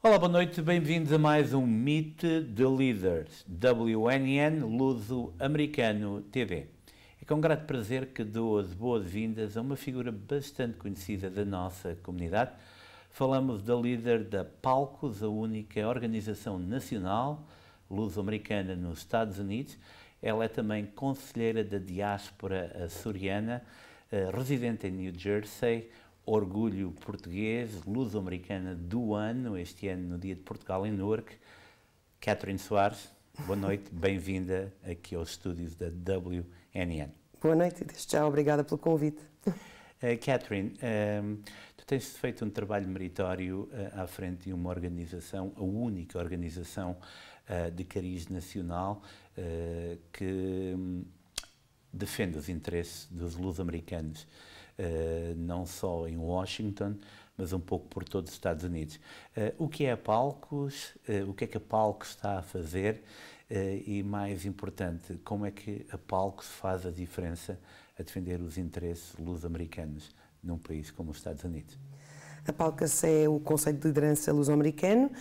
Olá, boa noite, bem-vindos a mais um Meet the Leaders, WNN Luso-Americano TV. É com grato prazer que dou as boas-vindas a uma figura bastante conhecida da nossa comunidade. Falamos da líder da Palcos, a única organização nacional luso-americana nos Estados Unidos. Ela é também conselheira da diáspora açoriana, residente em New Jersey, orgulho português, luso-americana do ano, este ano no Dia de Portugal em Newark. Catherine Soares, boa noite, bem-vinda aqui aos estúdios da WNN. Boa noite, desde já, obrigada pelo convite. Catherine, tu tens feito um trabalho meritório à frente de uma organização, a única organização de cariz nacional que defende os interesses dos luso-americanos, não só em Washington, mas um pouco por todos os Estados Unidos. O que é a Palcos? O que é que a Palcos está a fazer? E, mais importante, como é que a Palcos faz a diferença a defender os interesses luso-americanos num país como os Estados Unidos? A Palcos é o conceito de liderança luso-americano.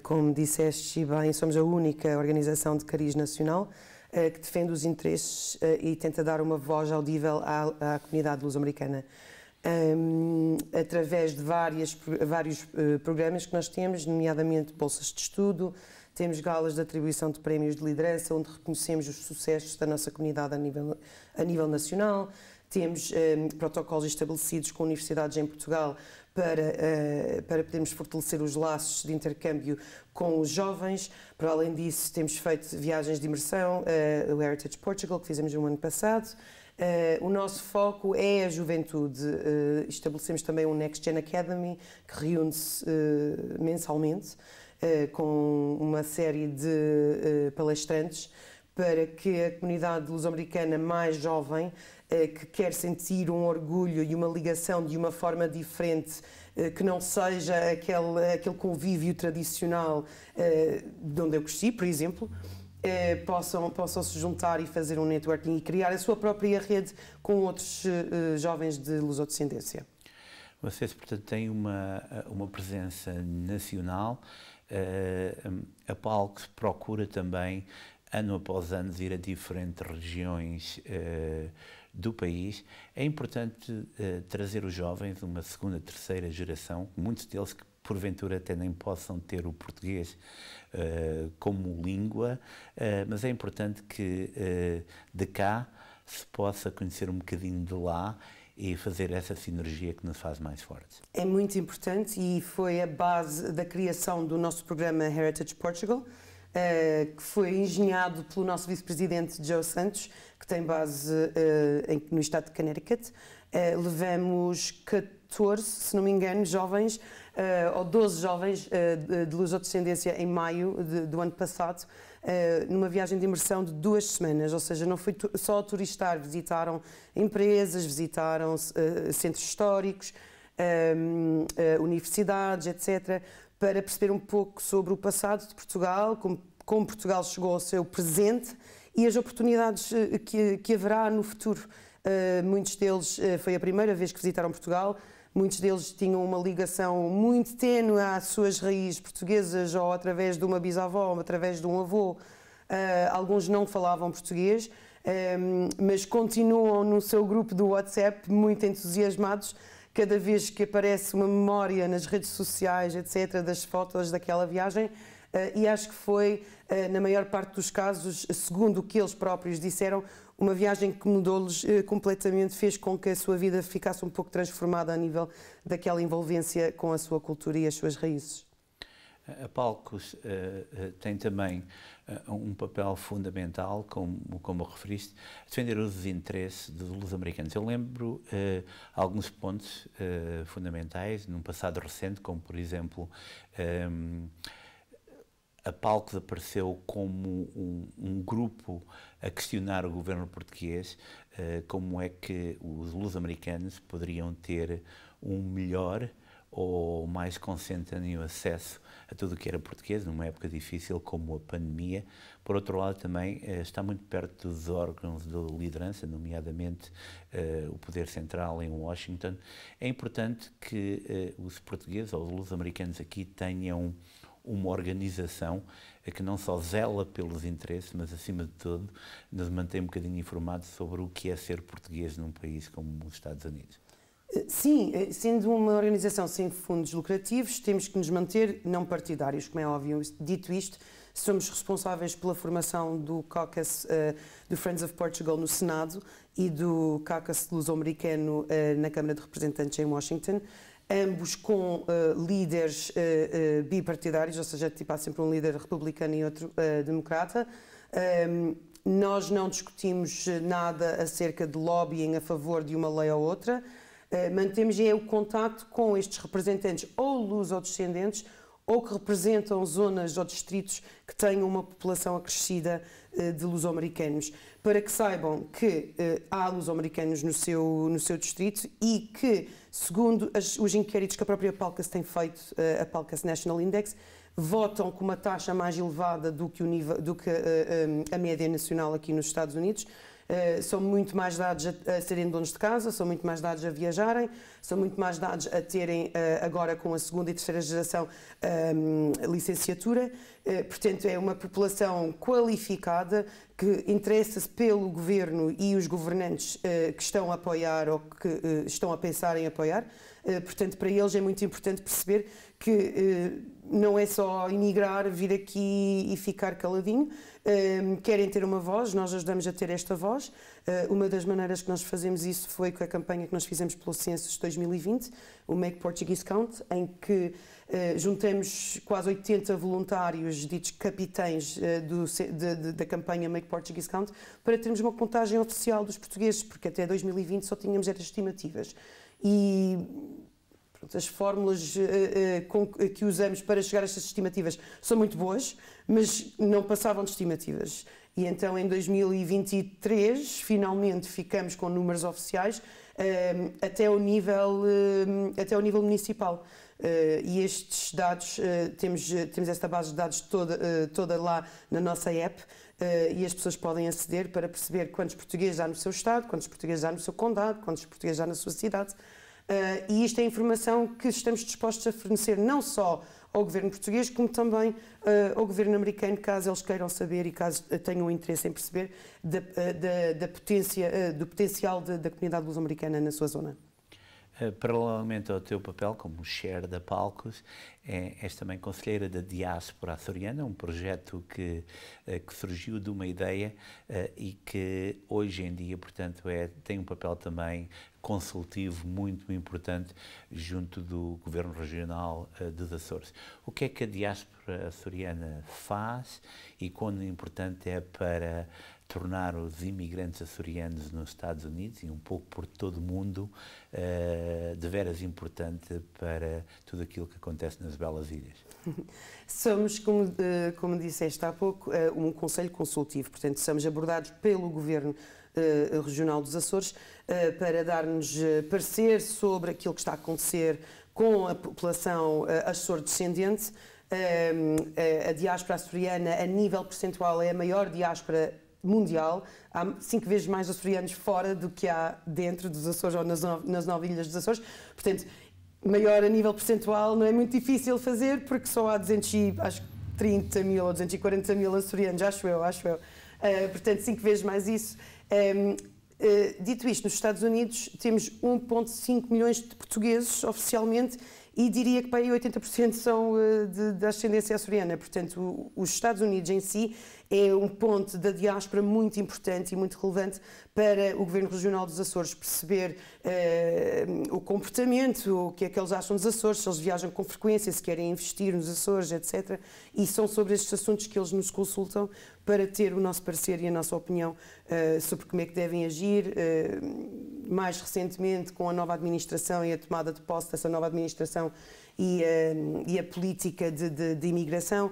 Como disseste bem, somos a única organização de cariz nacional que defende os interesses e tenta dar uma voz audível à comunidade luso-americana. Através de vários programas que nós temos, nomeadamente bolsas de estudo, temos galas de atribuição de prémios de liderança, onde reconhecemos os sucessos da nossa comunidade a nível nacional. Temos protocolos estabelecidos com universidades em Portugal para podermos fortalecer os laços de intercâmbio com os jovens. Para além disso, temos feito viagens de imersão, o Heritage Portugal, que fizemos no ano passado. O nosso foco é a juventude. Estabelecemos também um Next Gen Academy, que reúne-se mensalmente, com uma série de palestrantes, para que a comunidade luso-americana mais jovem, que quer sentir um orgulho e uma ligação de uma forma diferente, que não seja aquele convívio tradicional de onde eu cresci, por exemplo, possam se juntar e fazer um networking e criar a sua própria rede com outros jovens de lusodescendência. Vocês, portanto, têm uma presença nacional. A Palcos procura também, ano após ano, ir a diferentes regiões do país. É importante trazer os jovens, uma segunda, terceira geração, muitos deles que porventura até nem possam ter o português como língua, mas é importante que de cá se possa conhecer um bocadinho de lá e fazer essa sinergia que nos faz mais fortes. É muito importante e foi a base da criação do nosso programa Heritage Portugal, que foi engenhado pelo nosso vice-presidente Joe Santos, que tem base no estado de Connecticut. Levamos 14, se não me engano, jovens, ou 12 jovens de lusodescendência em maio do ano passado, numa viagem de imersão de 2 semanas, ou seja, não foi só turistar, visitaram empresas, visitaram centros históricos, universidades, etc., para perceber um pouco sobre o passado de Portugal, como Portugal chegou ao seu presente e as oportunidades que haverá no futuro. Muitos deles, foi a primeira vez que visitaram Portugal, muitos deles tinham uma ligação muito ténue às suas raízes portuguesas, ou através de uma bisavó, ou através de um avô. Alguns não falavam português, mas continuam no seu grupo do WhatsApp muito entusiasmados cada vez que aparece uma memória nas redes sociais, etc., das fotos daquela viagem, e acho que foi, na maior parte dos casos, segundo o que eles próprios disseram, uma viagem que mudou-lhes completamente, fez com que a sua vida ficasse um pouco transformada a nível daquela envolvência com a sua cultura e as suas raízes. A Palcos tem também um papel fundamental, como referiste, defender os interesses dos luso-americanos. Eu lembro alguns pontos fundamentais num passado recente, como por exemplo a Palcos apareceu como um grupo a questionar o governo português, como é que os luso-americanos poderiam ter um melhor ou mais consentâneo acesso a tudo o que era português, numa época difícil como a pandemia. Por outro lado, também está muito perto dos órgãos de liderança, nomeadamente o Poder Central em Washington. É importante que os portugueses ou os luso-americanos aqui tenham uma organização que não só zela pelos interesses, mas, acima de tudo, nos mantém um bocadinho informados sobre o que é ser português num país como os Estados Unidos. Sim, sendo uma organização sem fundos lucrativos, temos que nos manter não partidários, como é óbvio. Dito isto, somos responsáveis pela formação do caucus do Friends of Portugal no Senado e do caucus luso-americano na Câmara de Representantes em Washington, ambos com líderes bipartidários, ou seja, tipo, há sempre um líder republicano e outro democrata. Nós não discutimos nada acerca de lobbying a favor de uma lei ou outra. Mantemos o contacto com estes representantes ou luso-descendentes ou que representam zonas ou distritos que tenham uma população acrescida de luso-americanos, para que saibam que há luso-americanos no seu distrito e que, segundo os inquéritos que a própria PALCAS tem feito, a PALCAS National Index, votam com uma taxa mais elevada do que a média nacional aqui nos Estados Unidos. São muito mais dados a serem donos de casa, são muito mais dados a viajarem, são muito mais dados a terem, agora com a segunda e terceira geração, licenciatura. Portanto, é uma população qualificada que interessa-se pelo governo e os governantes que estão a apoiar ou que estão a pensar em apoiar. Portanto, para eles é muito importante perceber que não é só emigrar, vir aqui e ficar caladinho. Querem ter uma voz, nós ajudamos a ter esta voz. Uma das maneiras que nós fazemos isso foi com a campanha que nós fizemos pelo Census 2020, o Make Portuguese Count, em que juntamos quase 80 voluntários, ditos capitães da campanha Make Portuguese Count, para termos uma contagem oficial dos portugueses, porque até 2020 só tínhamos estas estimativas. E as fórmulas que usamos para chegar a estas estimativas são muito boas, mas não passavam de estimativas. E então, em 2023, finalmente ficamos com números oficiais até ao nível municipal. E estes dados, temos esta base de dados toda lá na nossa app, e as pessoas podem aceder para perceber quantos portugueses há no seu estado, quantos portugueses há no seu condado, quantos portugueses há na sua cidade. E isto é informação que estamos dispostos a fornecer não só ao governo português, como também ao governo americano, caso eles queiram saber e caso tenham interesse em perceber do potencial da comunidade luso-americana na sua zona. Paralelamente ao teu papel como chair da PALCAS, és também conselheira da Diáspora Açoriana, um projeto que surgiu de uma ideia e que hoje em dia, portanto, tem um papel também consultivo muito importante junto do Governo Regional dos Açores. O que é que a Diáspora Açoriana faz e quão importante é para tornar os imigrantes açorianos nos Estados Unidos e um pouco por todo o mundo de veras importante para tudo aquilo que acontece nas belas ilhas? Somos, como disseste há pouco, um conselho consultivo, portanto somos abordados pelo Governo Regional dos Açores para dar-nos parecer sobre aquilo que está a acontecer com a população açor-descendente. A diáspora açoriana, a nível percentual, é a maior diáspora mundial. Há 5 vezes mais açorianos fora do que há dentro dos Açores ou nas 9 ilhas dos Açores. Portanto, maior a nível percentual não é muito difícil fazer, porque só há 230 mil ou 240 mil açorianos, acho eu. Portanto, 5 vezes mais isso. Dito isto, nos Estados Unidos temos 1,5 milhões de portugueses oficialmente e diria que para aí 80% são da ascendência açoriana. Portanto, os Estados Unidos em si é um ponto da diáspora muito importante e muito relevante para o Governo Regional dos Açores perceber o comportamento, o que é que eles acham dos Açores, se eles viajam com frequência, se querem investir nos Açores, etc. E são sobre estes assuntos que eles nos consultam para ter o nosso parecer e a nossa opinião sobre como é que devem agir. Mais recentemente, com a nova administração e a tomada de posse dessa nova administração, e a política de imigração.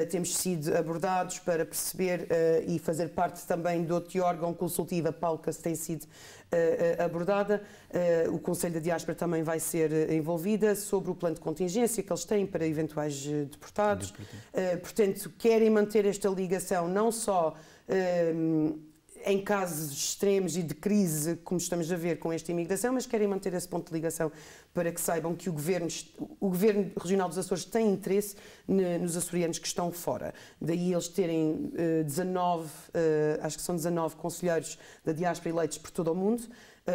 Temos sido abordados para perceber e fazer parte também do outro órgão consultivo, a PALCAS tem sido abordada. O Conselho da Diáspora também vai ser envolvida sobre o plano de contingência que eles têm para eventuais deportados. Portanto, querem manter esta ligação não só em casos extremos e de crise, como estamos a ver com esta imigração, mas querem manter esse ponto de ligação para que saibam que o Governo Regional dos Açores tem interesse nos açorianos que estão fora. Daí eles terem 19, acho que são 19 conselheiros da diáspora eleitos por todo o mundo,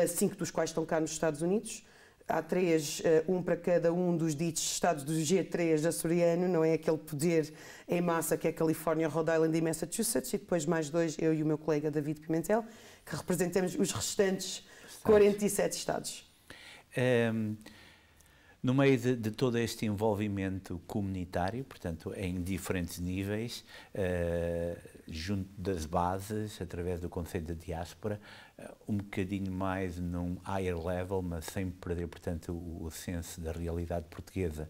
5 dos quais estão cá nos Estados Unidos. Há 3, um para cada um dos ditos estados do G3 açoriano, não é aquele poder em massa que é Califórnia, Rhode Island e Massachusetts, e depois mais 2, eu e o meu colega David Pimentel, que representamos os restantes 47 estados. No meio de todo este envolvimento comunitário, portanto, em diferentes níveis, junto das bases, através do Conselho da Diáspora, um bocadinho mais num higher level, mas sem perder, portanto, o senso da realidade portuguesa,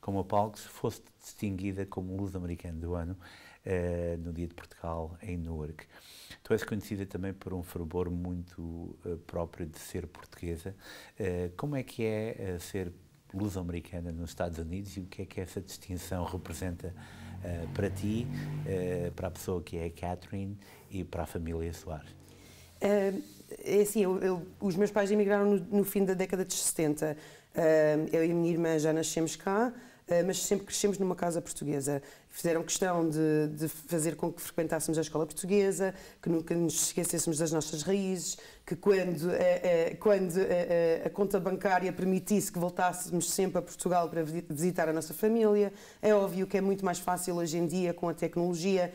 como a PALCAS fosse distinguida como luso-americano do ano no Dia de Portugal, em Newark. Tu és conhecida também por um fervor muito próprio de ser portuguesa. Como é que é ser luso-americana nos Estados Unidos e o que é essa distinção representa para ti, para a pessoa que é a Catherine e para a família Soares? É assim, os meus pais emigraram no fim da década de 70. Eu e a minha irmã já nascemos cá, mas sempre crescemos numa casa portuguesa. Fizeram questão de fazer com que frequentássemos a escola portuguesa, que nunca nos esquecêssemos das nossas raízes, que quando a conta bancária permitisse que voltássemos sempre a Portugal para visitar a nossa família. É óbvio que é muito mais fácil hoje em dia, com a tecnologia,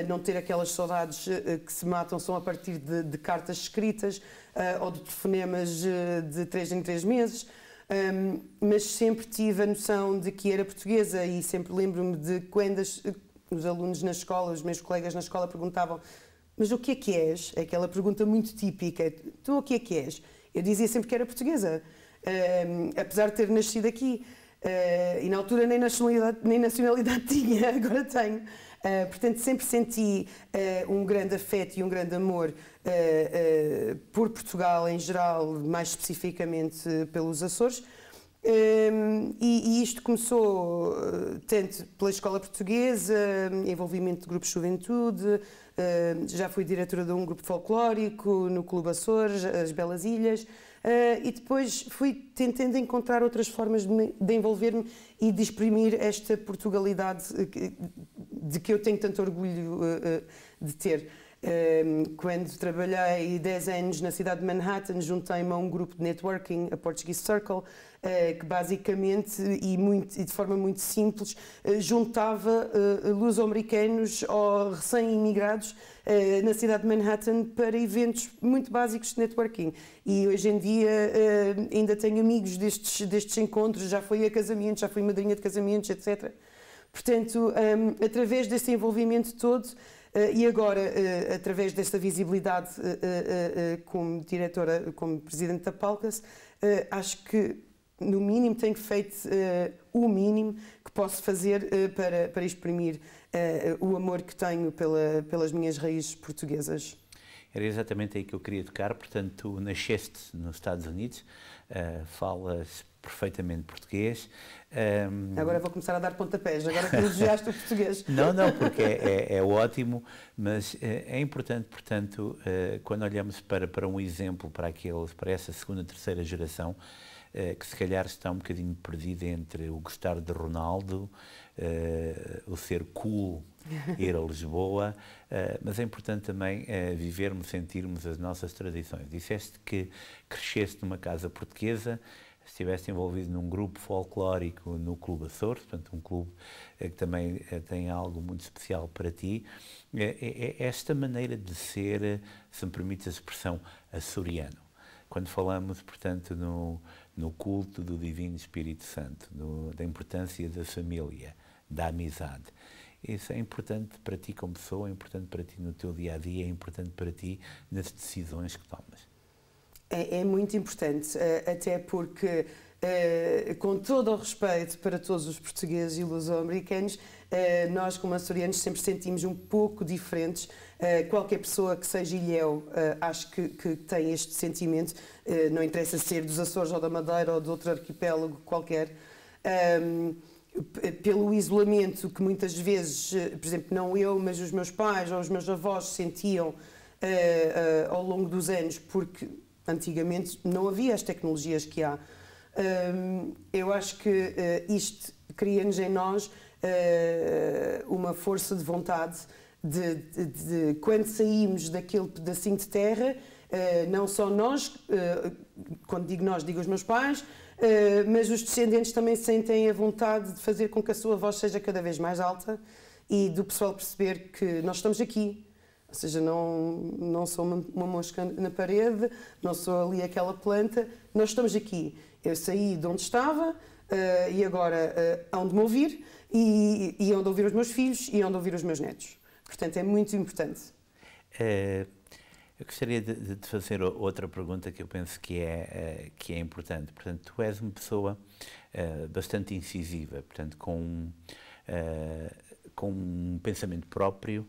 não ter aquelas saudades que se matam só a partir de cartas escritas ou de telefonemas de 3 em 3 meses. Mas sempre tive a noção de que era portuguesa e sempre lembro-me de quando os alunos na escola, os meus colegas na escola perguntavam: mas o que é que és? Aquela pergunta muito típica: tu o que é que és? Eu dizia sempre que era portuguesa, apesar de ter nascido aqui. E na altura nem nacionalidade tinha, agora tenho. Portanto, sempre senti um grande afeto e um grande amor por Portugal em geral, mais especificamente pelos Açores. E isto começou tanto pela escola portuguesa, envolvimento de grupos de juventude, já fui diretora de um grupo folclórico no Clube Açores, as Belas Ilhas. E depois fui tentando encontrar outras formas de envolver-me e de exprimir esta Portugalidade de que eu tenho tanto orgulho de ter. Quando trabalhei 10 anos na cidade de Manhattan, juntei-me a um grupo de networking, a Portuguese Circle, que basicamente e de forma muito simples juntava luso-americanos ou recém-imigrados na cidade de Manhattan para eventos muito básicos de networking. E hoje em dia ainda tenho amigos destes encontros, já fui a casamentos, já fui madrinha de casamentos, etc. Portanto, através desse envolvimento todo, e agora, através desta visibilidade como diretora, como presidente da PALCAS, acho que, no mínimo, tenho feito o mínimo que posso fazer para exprimir o amor que tenho pelas minhas raízes portuguesas. Era exatamente aí que eu queria tocar. Portanto, tu nasceste nos Estados Unidos, falas perfeitamente português. Agora vou começar a dar pontapés, agora que elogiaste o português. Não, porque é ótimo, mas é importante, portanto, quando olhamos para um exemplo, para essa segunda, terceira geração, que se calhar está um bocadinho perdida entre o gostar de Ronaldo, o ser cool, ir a Lisboa, mas é importante também vivermos, sentirmos as nossas tradições. Disseste que cresceste numa casa portuguesa, estiveste envolvido num grupo folclórico no Clube Açores, portanto um clube que também tem algo muito especial para ti. Esta maneira de ser, se me permite a expressão, açoriano. Quando falamos, portanto, no culto do Divino Espírito Santo, da importância da família, da amizade. Isso é importante para ti como pessoa, é importante para ti no teu dia-a-dia, é importante para ti nas decisões que tomas. É muito importante, até porque com todo o respeito para todos os portugueses e luso-americanos, nós como açorianos sempre sentimos um pouco diferentes. Qualquer pessoa que seja ilhéu, acho que tem este sentimento, não interessa ser dos Açores ou da Madeira ou de outro arquipélago qualquer. Pelo isolamento que muitas vezes, por exemplo, não eu, mas os meus pais ou os meus avós sentiam ao longo dos anos, porque antigamente não havia as tecnologias que há. Eu acho que isto cria-nos em nós uma força de vontade de quando saímos daquele pedacinho de terra, não só nós, quando digo nós, digo os meus pais, mas os descendentes também sentem a vontade de fazer com que a sua voz seja cada vez mais alta e do pessoal perceber que nós estamos aqui. Ou seja, não sou uma mosca na parede, não sou ali aquela planta, nós estamos aqui. Eu saí de onde estava e agora hão de me ouvir e hão de ouvir os meus filhos e hão de ouvir os meus netos. Portanto, é muito importante. Eu gostaria de te fazer outra pergunta que eu penso que é importante. Portanto, tu és uma pessoa bastante incisiva, portanto, com um pensamento próprio,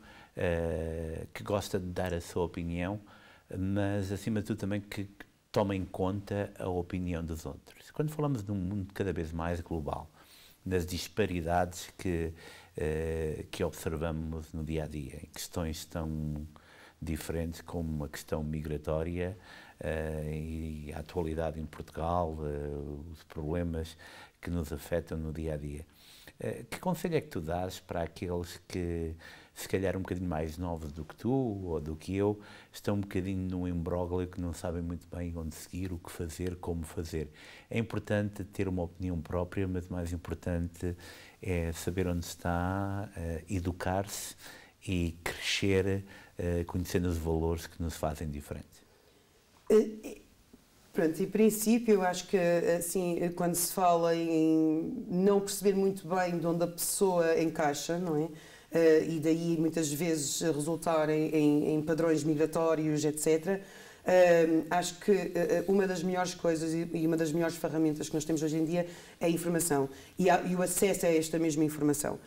que gosta de dar a sua opinião, mas, acima de tudo, também que toma em conta a opinião dos outros. Quando falamos de um mundo cada vez mais global, das disparidades que observamos no dia-a-dia, em questões tão diferentes como a questão migratória e a atualidade em Portugal, os problemas que nos afetam no dia-a-dia. Que conselho é que tu dás para aqueles que, se calhar um bocadinho mais novos do que tu ou do que eu, estão um bocadinho num imbróglio que não sabem muito bem onde seguir, o que fazer, como fazer? É importante ter uma opinião própria, mas mais importante é saber onde está, educar-se e crescer, conhecendo os valores que nos fazem diferentes. Pronto, em princípio, eu acho que assim, quando se fala em não perceber muito bem de onde a pessoa encaixa, não é? E daí muitas vezes resultar em padrões migratórios, etc. Acho que uma das melhores coisas e uma das melhores ferramentas que nós temos hoje em dia é a informação e o acesso a esta mesma informação.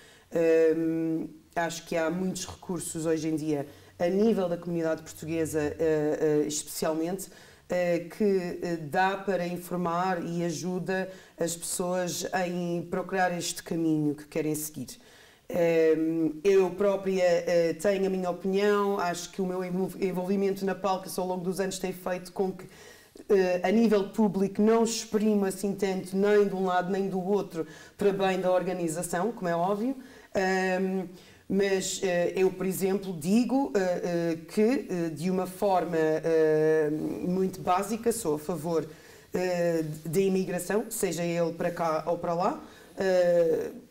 Acho que há muitos recursos hoje em dia, a nível da comunidade portuguesa especialmente, que dá para informar e ajuda as pessoas em procurar este caminho que querem seguir. Eu própria tenho a minha opinião, acho que o meu envolvimento na Palcas ao longo dos anos tem feito com que, a nível público, não exprimo assim tanto nem de um lado nem do outro para bem da organização, como é óbvio. Mas eu, por exemplo, digo que, de uma forma muito básica, sou a favor da imigração, seja ele para cá ou para lá.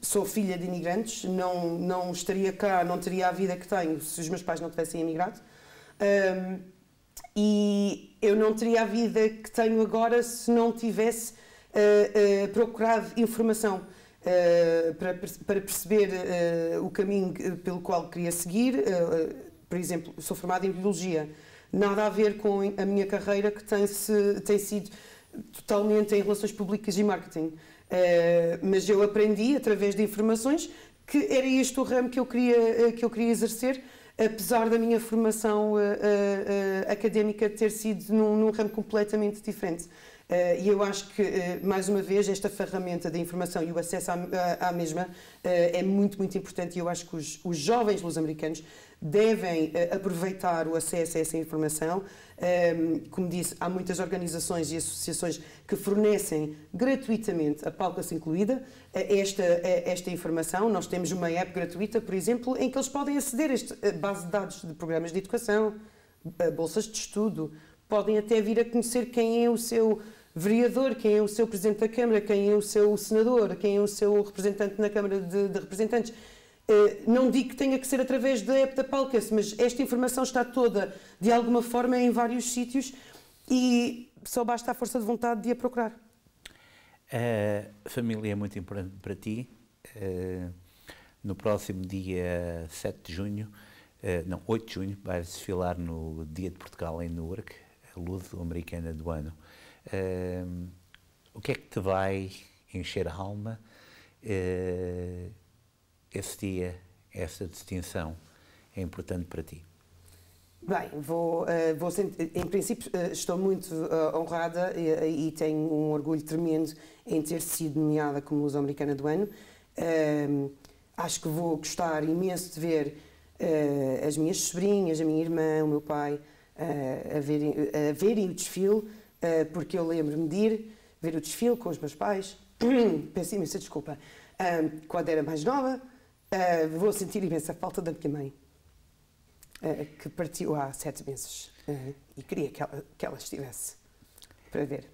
Sou filha de imigrantes, não estaria cá, não teria a vida que tenho se os meus pais não tivessem emigrado. E eu não teria a vida que tenho agora se não tivesse procurado informação. Para perceber o caminho pelo qual queria seguir. Por exemplo, sou formada em Biologia, nada a ver com a minha carreira, que tem sido totalmente em Relações Públicas e Marketing. Mas eu aprendi, através de informações, que era este o ramo que eu queria exercer, apesar da minha formação académica ter sido num ramo completamente diferente. E eu acho que, mais uma vez, esta ferramenta da informação e o acesso à mesma é muito, muito importante, e eu acho que os jovens luso-americanos devem aproveitar o acesso a essa informação. Como disse, há muitas organizações e associações que fornecem gratuitamente, a Palcas incluída, esta informação. Nós temos uma app gratuita, por exemplo, em que eles podem aceder a esta base de dados de programas de educação, bolsas de estudo, podem até vir a conhecer quem é o seu vereador, quem é o seu presidente da Câmara, quem é o seu senador, quem é o seu representante na Câmara de Representantes. Não digo que tenha que ser através da app da Palcas, mas esta informação está toda, de alguma forma, em vários sítios e só basta a força de vontade de a procurar. A família é muito importante para ti. No próximo dia 7 de junho, 8 de junho, vais desfilar no Dia de Portugal em Newark, a luso-americana do ano. O que é que te vai encher a alma esse dia, essa distinção é importante para ti? Bem, em princípio estou muito honrada e tenho um orgulho tremendo em ter sido nomeada como Luso-Americana do Ano. Acho que vou gostar imenso de ver as minhas sobrinhas, a minha irmã, o meu pai a verem o desfile, porque eu lembro-me de ir ver o desfile com os meus pais. Peço imensa desculpa. Quando era mais nova, vou sentir imensa falta da minha mãe, que partiu há 7 meses, e queria que ela estivesse para ver.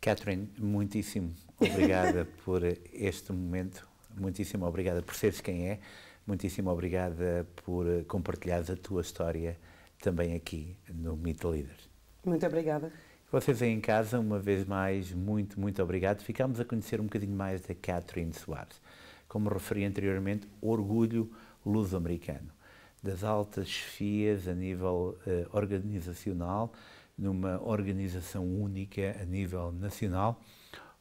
Catherine, muitíssimo obrigada por este momento, muitíssimo obrigada por seres quem é, muitíssimo obrigada por compartilhares a tua história também aqui no Meet the Leaders. Muito obrigada. Vocês aí em casa, uma vez mais, muito, muito obrigado. Ficámos a conhecer um bocadinho mais da Catherine Soares. Como referi anteriormente, orgulho luso-americano. Das altas chefias a nível organizacional, numa organização única a nível nacional,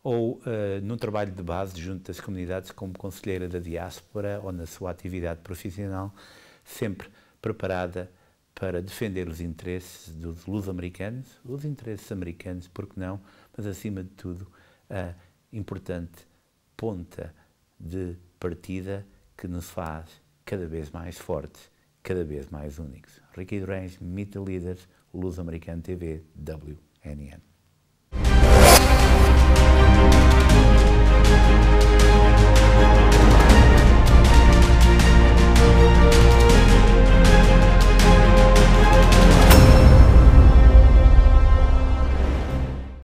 ou num trabalho de base junto das comunidades como conselheira da diáspora ou na sua atividade profissional, sempre preparada para defender os interesses dos luso-americanos, os interesses americanos, porque não, mas acima de tudo a importante ponta de partida que nos faz cada vez mais fortes, cada vez mais únicos. Ricky Durães, Meet the Leaders, Luso-Americano TV, WNN.